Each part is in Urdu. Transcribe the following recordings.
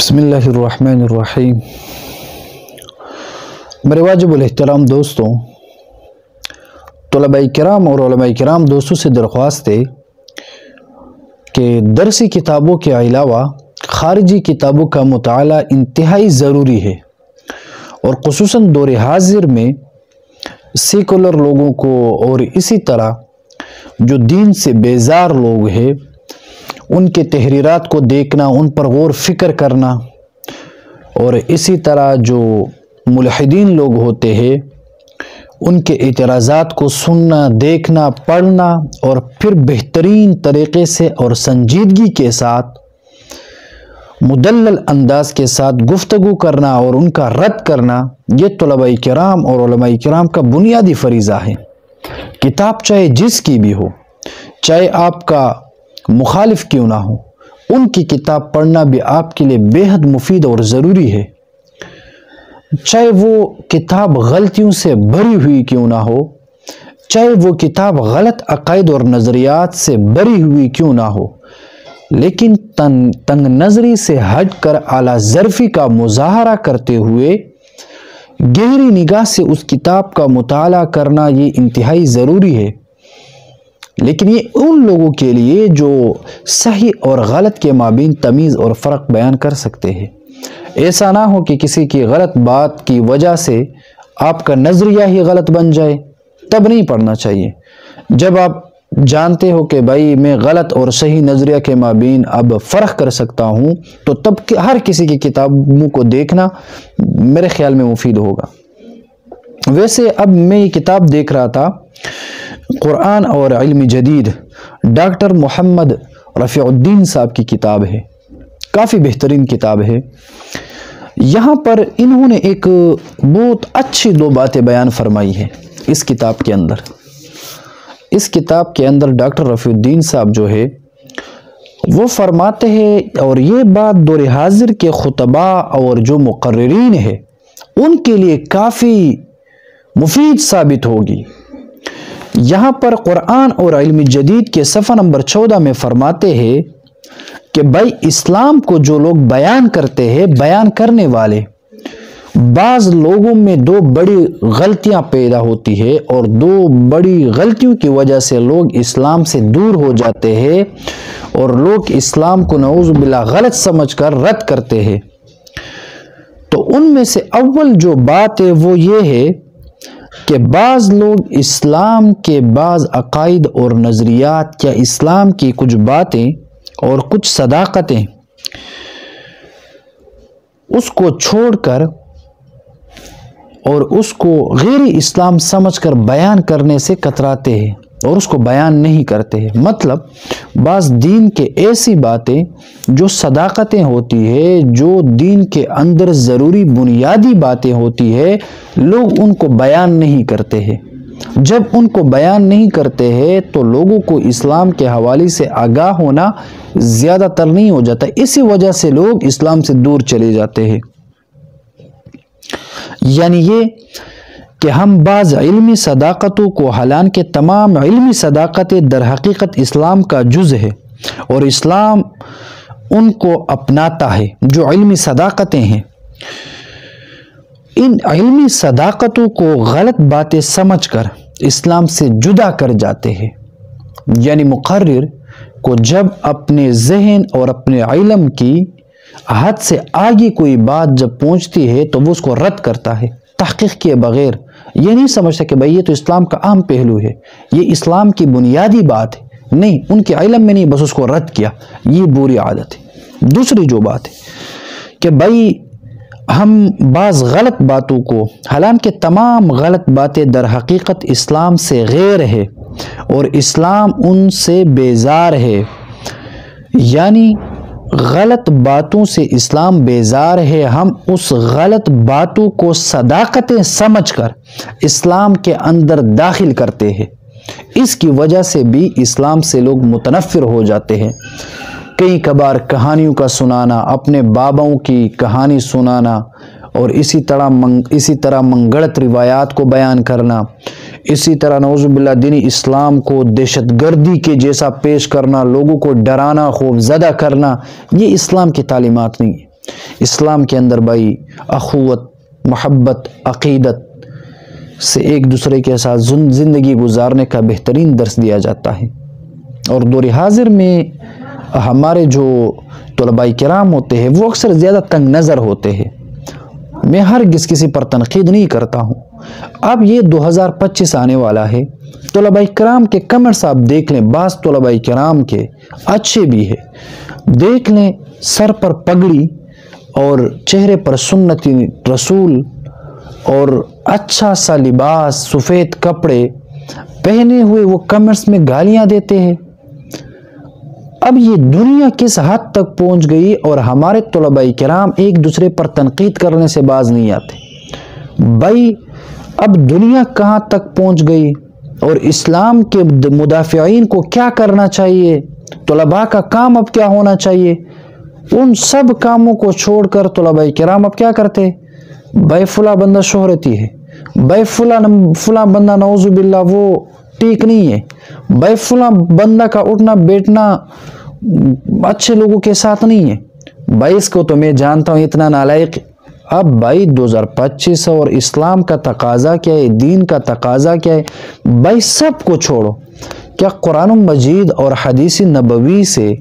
بسم اللہ الرحمن الرحیم۔ میرے واجب الاحترام دوستوں، طلباء کرام اور علماء کرام دوستوں سے درخواست ہے کہ درسی کتابوں کے علاوہ خارجی کتابوں کا مطالعہ انتہائی ضروری ہے، اور خصوصاً دور حاضر میں سیکولر لوگوں کو اور اسی طرح جو دین سے بیزار لوگ ہیں ان کے تحریرات کو دیکھنا، ان پر غور فکر کرنا، اور اسی طرح جو ملحدین لوگ ہوتے ہیں ان کے اعتراضات کو سننا، دیکھنا، پڑھنا اور پھر بہترین طریقے سے اور سنجیدگی کے ساتھ مدلل انداز کے ساتھ گفتگو کرنا اور ان کا رد کرنا، یہ طلباء کرام اور علماء کرام کا بنیادی فریضہ ہے۔ کتاب چاہے جس کی بھی ہو، چاہے آپ کا مخالف کیوں نہ ہو، ان کی کتاب پڑھنا بھی آپ کے لیے بے حد مفید اور ضروری ہے، چاہے وہ کتاب غلطیوں سے بھری ہوئی کیوں نہ ہو، چاہے وہ کتاب غلط عقائد اور نظریات سے بھری ہوئی کیوں نہ ہو، لیکن تنگ نظری سے ہٹ کر اعلیٰ ظرفی کا مظاہرہ کرتے ہوئے گہری نگاہ سے اس کتاب کا مطالعہ کرنا یہ انتہائی ضروری ہے۔ لیکن یہ ان لوگوں کے لیے جو صحیح اور غلط کے مابین تمیز اور فرق بیان کر سکتے ہیں۔ ایسا نہ ہو کہ کسی کی غلط بات کی وجہ سے آپ کا نظریہ ہی غلط بن جائے، تب نہیں پڑھنا چاہیے۔ جب آپ جانتے ہو کہ بھائی میں غلط اور صحیح نظریہ کے مابین اب فرق کر سکتا ہوں، تو تب ہر کسی کی کتابوں کو دیکھنا میرے خیال میں مفید ہوگا۔ ویسے اب میں یہ کتاب دیکھ رہا تھا، قرآن اور علم جدید، ڈاکٹر محمد رفیع الدین صاحب کی کتاب ہے، کافی بہترین کتاب ہے۔ یہاں پر انہوں نے ایک بہت اچھی دو باتیں بیان فرمائی ہے اس کتاب کے اندر۔ اس کتاب کے اندر ڈاکٹر رفیع الدین صاحب جو ہے وہ فرماتے ہیں، اور یہ بات دور حاضر کے خطباء اور جو مقررین ہیں ان کے لیے کافی مفید ثابت ہوگی۔ یہاں پر قرآن اور علم جدید کے صفحہ نمبر 14 میں فرماتے ہیں کہ بھائی اسلام کو جو لوگ بیان کرتے ہیں، بیان کرنے والے، بعض لوگوں میں دو بڑی غلطیاں پیدا ہوتی ہے، اور دو بڑی غلطیوں کی وجہ سے لوگ اسلام سے دور ہو جاتے ہیں اور لوگ اسلام کو نعوذ باللہ غلط سمجھ کر رد کرتے ہیں۔ تو ان میں سے اول جو بات ہے وہ یہ ہے کہ بعض لوگ اسلام کے بعض عقائد اور نظریات یا اسلام کی کچھ باتیں اور کچھ صداقتیں اس کو چھوڑ کر اور اس کو غیر اسلام سمجھ کر بیان کرنے سے کتراتے ہیں اور اس کو بیان نہیں کرتے ہیں۔ مطلب بعض دین کے ایسی باتیں جو صداقتیں ہوتی ہے، جو دین کے اندر ضروری بنیادی باتیں ہوتی ہے، لوگ ان کو بیان نہیں کرتے ہیں۔ جب ان کو بیان نہیں کرتے ہیں تو لوگوں کو اسلام کے حوالے سے آگاہ ہونا زیادہ تر نہیں ہو جاتا، اسی وجہ سے لوگ اسلام سے دور چلے جاتے ہیں۔ یعنی یہ کہ ہم بعض علمی صداقتوں کو، حالانکہ تمام علمی صداقتیں در حقیقت اسلام کا جز ہے اور اسلام ان کو اپناتا ہے، جو علمی صداقتیں ہیں، ان علمی صداقتوں کو غلط باتیں سمجھ کر اسلام سے جدا کر جاتے ہیں۔ یعنی مقرر کو جب اپنے ذہن اور اپنے علم کی حد سے آگے کوئی بات جب پہنچتی ہے تو وہ اس کو رد کرتا ہے تحقیق کیے بغیر۔ یہ نہیں سمجھتا کہ بھئی یہ تو اسلام کا اہم پہلو ہے، یہ اسلام کی بنیادی بات ہے، نہیں، ان کے علم میں نہیں، بس اس کو رد کیا، یہ بری عادت ہے۔ دوسری جو بات ہے کہ بھئی ہم بعض غلط باتوں کو، حالانکہ تمام غلط باتیں در حقیقت اسلام سے غیر ہے اور اسلام ان سے بیزار ہے، یعنی غلط باتوں سے اسلام بیزار ہے، ہم اس غلط باتوں کو صداقتیں سمجھ کر اسلام کے اندر داخل کرتے ہیں، اس کی وجہ سے بھی اسلام سے لوگ متنفر ہو جاتے ہیں۔ کئی کبار کہانیوں کا سنانا، اپنے باباؤں کی کہانی سنانا، اور اسی طرح منگڑت روایات کو بیان کرنا، اسی طرح نعوذ باللہ دین اسلام کو دہشت گردی کے جیسا پیش کرنا، لوگوں کو ڈرانا، خوف زدہ کرنا، یہ اسلام کی تعلیمات نہیں ہے۔ اسلام کے اندر بھائی اخوت، محبت، عقیدت سے ایک دوسرے کے ساتھ زندگی گزارنے کا بہترین درس دیا جاتا ہے۔ اور دور حاضر میں ہمارے جو طلباء کرام ہوتے ہیں وہ اکثر زیادہ تنگ نظر ہوتے ہیں۔ میں ہرگز کسی پر تنقید نہیں کرتا ہوں۔ اب یہ 2025 آنے والا ہے، طلباء کرام کے کمنٹس آپ دیکھ لیں، بعض طلباء کرام کے اچھے بھی ہیں، دیکھ لیں سر پر پگڑی اور چہرے پر سنت رسول اور اچھا سا لباس، سفید کپڑے پہنے ہوئے وہ کمنٹس میں گالیاں دیتے ہیں۔ اب یہ دنیا کس حد تک پہنچ گئی اور ہمارے طلباء کرام ایک دوسرے پر تنقید کرنے سے باز نہیں آتے۔ بھائی اب دنیا کہاں تک پہنچ گئی اور اسلام کے مدافعین کو کیا کرنا چاہیے، طلباء کا کام اب کیا ہونا چاہیے، ان سب کاموں کو چھوڑ کر طلباء کرام اب کیا کرتے؟ بھائی فلاں بندہ شہرتی ہے، بھائی فلاں بندہ نعوذ باللہ وہ ٹھیک نہیں ہے، بھائی فلاں بندہ کا اٹھنا بیٹھنا اچھے لوگوں کے ساتھ نہیں ہے، بھائی اس کو تو میں جانتا ہوں اتنا نالائق۔ اب بھائی 2025 اور اسلام کا تقاضا کیا ہے، دین کا تقاضا کیا ہے؟ بھائی سب کو چھوڑو۔ کیا قرآن مجید اور حدیث نبوی سے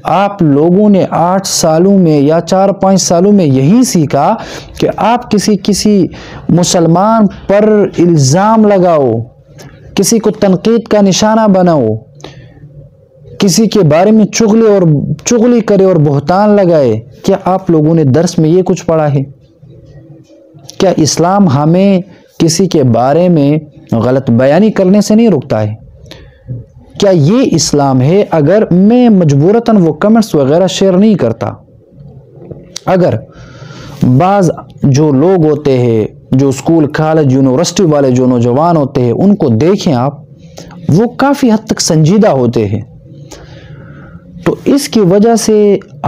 آپ لوگوں نے 8 سالوں میں یا 4-5 سالوں میں یہی سیکھا کہ آپ کسی مسلمان پر الزام لگاؤ، کسی کو تنقید کا نشانہ بناؤ، کسی کے بارے میں چغلی کرے اور بہتان لگائے؟ کیا آپ لوگوں نے درس میں یہ کچھ پڑھا ہے؟ کیا اسلام ہمیں کسی کے بارے میں غلط بیانی کرنے سے نہیں روکتا ہے؟ کیا یہ اسلام ہے؟ اگر میں مجبوراً وہ کمنٹس وغیرہ شیئر نہیں کرتا، اگر بعض جو لوگ ہوتے ہیں، جو اسکول، کالج، یونیورسٹی والے جو نوجوان ہوتے ہیں، ان کو دیکھیں آپ، وہ کافی حد تک سنجیدہ ہوتے ہیں، تو اس کی وجہ سے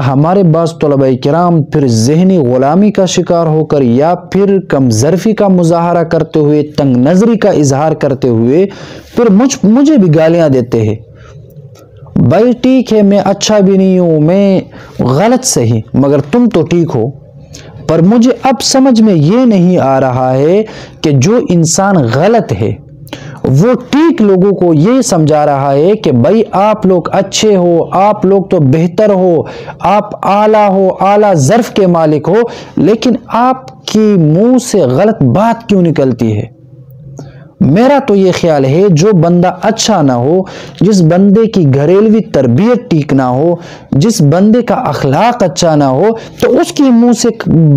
ہمارے بعض طلباء کرام پھر ذہنی غلامی کا شکار ہو کر یا پھر کم ظرفی کا مظاہرہ کرتے ہوئے، تنگ نظری کا اظہار کرتے ہوئے پھر مجھے بھی گالیاں دیتے ہیں۔ بھائی ٹھیک ہے، میں اچھا بھی نہیں ہوں، میں غلط صحیح، مگر تم تو ٹھیک ہو۔ پر مجھے اب سمجھ میں یہ نہیں آ رہا ہے کہ جو انسان غلط ہے وہ ٹھیک لوگوں کو یہ سمجھا رہا ہے کہ بھائی آپ لوگ اچھے ہو، آپ لوگ تو بہتر ہو، آپ اعلیٰ ہو، اعلیٰ ظرف کے مالک ہو، لیکن آپ کی منہ سے غلط بات کیوں نکلتی ہے؟ میرا تو یہ خیال ہے جو بندہ اچھا نہ ہو، جس بندے کی گھریلوی تربیت ٹھیک نہ ہو، جس بندے کا اخلاق اچھا نہ ہو، تو اس کے منہ سے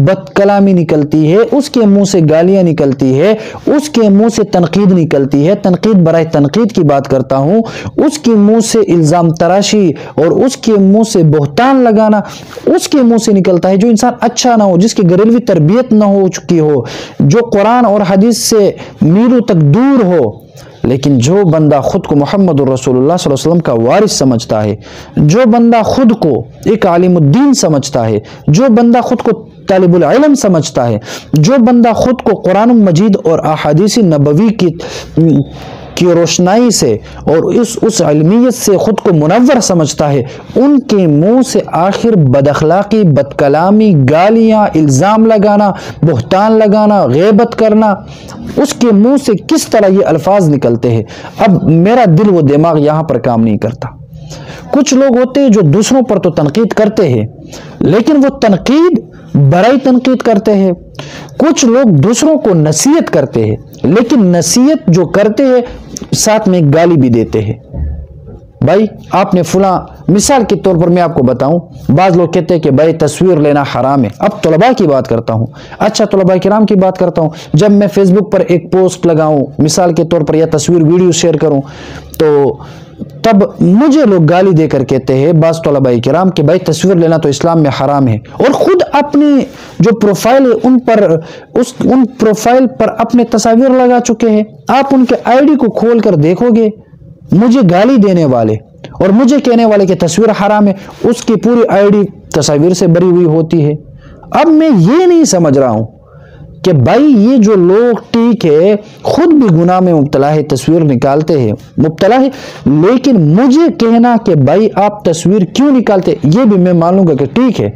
بد کلامی نکلتی ہے، اس کے منہ سے گالیاں نکلتی ہے، اس کے منہ سے تنقید نکلتی ہے، تنقید برائے تنقید کی بات کرتا ہوں، اس کے منہ سے الزام تراشی اور اس کے منہ سے بہتان لگانا اس کے منہ سے نکلتا ہے۔ جو انسان اچھا نہ ہو، جس کی گھریلوی تربیت نہ ہو چکی ہو، جو قرآن اور حدیث سے میلوں تک دور ہو، لیکن جو بندہ خود کو محمد رسول اللہ صلی اللہ علیہ وسلم کا وارث سمجھتا ہے، جو بندہ خود کو ایک عالم الدین سمجھتا ہے، جو بندہ خود کو طالب العلم سمجھتا ہے، جو بندہ خود کو قرآن مجید اور احادیث نبوی کی روشنائی سے اور اس علمیت سے خود کو منور سمجھتا ہے، ان کے منہ سے آخر بد اخلاقی، بد کلامی، گالیاں، الزام لگانا، بہتان لگانا، غیبت کرنا، اس کے منہ سے کس طرح یہ الفاظ نکلتے ہیں۔ اب میرا دل و دماغ یہاں پر کام نہیں کرتا۔ کچھ لوگ ہوتے ہیں جو دوسروں پر تو تنقید کرتے ہیں، لیکن وہ تنقید برائی تنقید کرتے ہیں۔ کچھ لوگ دوسروں کو نصیحت کرتے ہیں، لیکن نصیحت جو کرتے ہیں ساتھ میں گالی بھی دیتے ہیں۔ بھائی آپ نے فلاں، مثال کے طور پر میں آپ کو بتاؤں، بعض لوگ کہتے ہیں کہ بھائی تصویر لینا حرام ہے۔ اب طلباء کی بات کرتا ہوں، اچھا طلباء کرام کی بات کرتا ہوں، جب میں فیس بک پر ایک پوسٹ لگاؤں مثال کے طور پر یا تصویر ویڈیو شیئر کروں، تو تب مجھے لوگ گالی دے کر کہتے ہیں بعض طلباء کرام کہ بھائی تصویر لینا تو اسلام میں حرام ہے، اور خود اپنی جو پروفائل ہے ان پروفائل پر اپنے تصاویر لگا چکے ہیں۔ آپ ان کے آئی ڈی کو کھول کر دیکھو گے، مجھے گالی دینے والے اور مجھے کہنے والے کہ تصویر حرام ہے، اس کی پوری آئی ڈی تصاویر سے بری ہوئی ہوتی ہے۔ اب میں یہ نہیں سمجھ رہا ہوں کہ بھائی یہ جو لوگ ٹھیک ہے خود بھی گناہ میں مبتلا ہے، تصویر نکالتے ہیں، مبتلا ہے، لیکن مجھے کہنا کہ بھائی آپ تصویر کیوں نکالتے، یہ بھی میں مان لوں گا کہ ٹھیک ہے،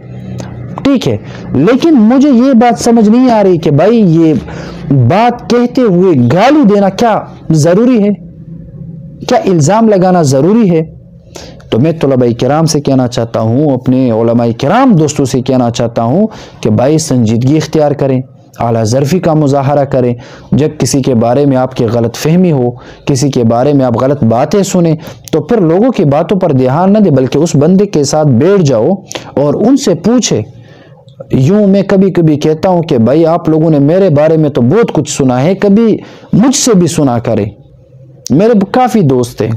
ٹھیک ہے، لیکن مجھے یہ بات سمجھ نہیں آ رہی کہ بھائی یہ بات کہتے ہوئے گالی دینا کیا ضروری ہے؟ کیا الزام لگانا ضروری ہے؟ تو میں طلباء کرام سے کہنا چاہتا ہوں، اپنے علماء کرام دوستوں سے کہنا چاہتا ہوں کہ بھائی سنجیدگی اختیار کریں، اعلیٰ ظرفی کا مظاہرہ کریں۔ جب کسی کے بارے میں آپ کی غلط فہمی ہو، کسی کے بارے میں آپ غلط باتیں سنیں، تو پھر لوگوں کی باتوں پر دھیان نہ دیں، بلکہ اس بندے کے ساتھ بیٹھ جاؤ اور ان سے پوچھے۔ یوں میں کبھی کبھی کہتا ہوں کہ بھائی آپ لوگوں نے میرے بارے میں تو بہت کچھ سنا ہے، کبھی مجھ سے بھی سنا کرے۔ میرے کافی دوست تھے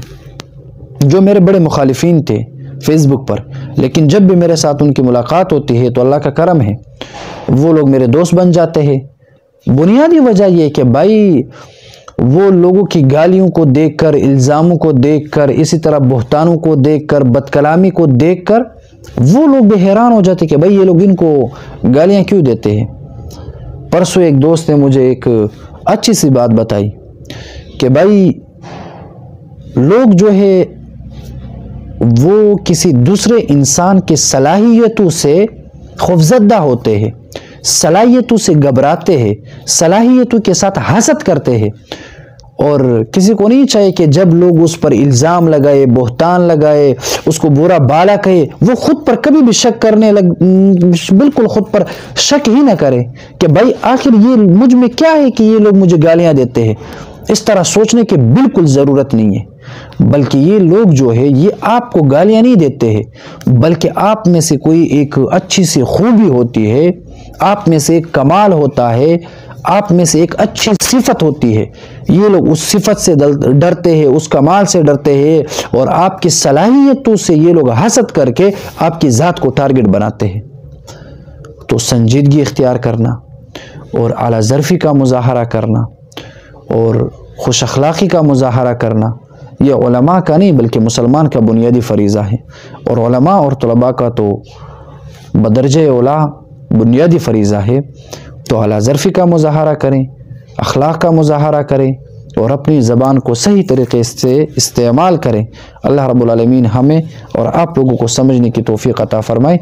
جو میرے بڑے مخالفین تھے فیس بک پر، لیکن جب بھی میرے ساتھ ان کی ملاقات ہوتی ہے تو اللہ کا کرم ہے وہ لوگ میرے دوست بن جاتے ہیں۔ بنیادی وجہ یہ کہ بھائی وہ لوگوں کی گالیوں کو دیکھ کر، الزاموں کو دیکھ کر، اسی طرح بہتانوں کو دیکھ کر، بد کلامی کو دیکھ کر وہ لوگ بھی حیران ہو جاتے کہ بھائی یہ لوگ ان کو گالیاں کیوں دیتے ہیں۔ پرسوں ایک دوست نے مجھے ایک اچھی سی بات بتائی کہ بھائی لوگ جو ہے وہ کسی دوسرے انسان کی صلاحیتوں سے خوفزدہ ہوتے ہیں، صلاحیتوں سے گھبراتے ہیں، صلاحیتوں کے ساتھ حسد کرتے ہیں، اور کسی کو نہیں چاہیے کہ جب لوگ اس پر الزام لگائے، بہتان لگائے، اس کو برا بالا کہے، وہ خود پر کبھی بھی شک کرنے بالکل خود پر شک ہی نہ کرے کہ بھائی آخر یہ مجھ میں کیا ہے کہ یہ لوگ مجھے گالیاں دیتے ہیں۔ اس طرح سوچنے کی بالکل ضرورت نہیں ہے، بلکہ یہ لوگ جو ہے یہ آپ کو گالیاں نہیں دیتے ہیں، بلکہ آپ میں سے کوئی ایک اچھی سی خوبی ہوتی ہے، آپ میں سے ایک کمال ہوتا ہے، آپ میں سے ایک اچھی صفت ہوتی ہے۔ یہ لوگ اس صفت سے ڈرتے ہیں، اس کمال سے ڈرتے ہیں، اور آپ کی صلاحیتوں سے یہ لوگ حسد کر کے آپ کی ذات کو ٹارگٹ بناتے ہیں۔ تو سنجیدگی اختیار کرنا اور اعلیٰ ظرفی کا مظاہرہ کرنا اور خوش اخلاقی کا مظاہرہ کرنا یہ علماء کا نہیں بلکہ مسلمان کا بنیادی فریضہ ہے، اور علماء اور طلباء کا تو بدرجہ اولا بنیادی فریضہ ہے۔ تو اعلیٰ ظرفی کا مظاہرہ کریں، اخلاق کا مظاہرہ کریں، اور اپنی زبان کو صحیح طریقے سے استعمال کریں۔ اللہ رب العالمین ہمیں اور آپ لوگوں کو سمجھنے کی توفیق عطا فرمائے۔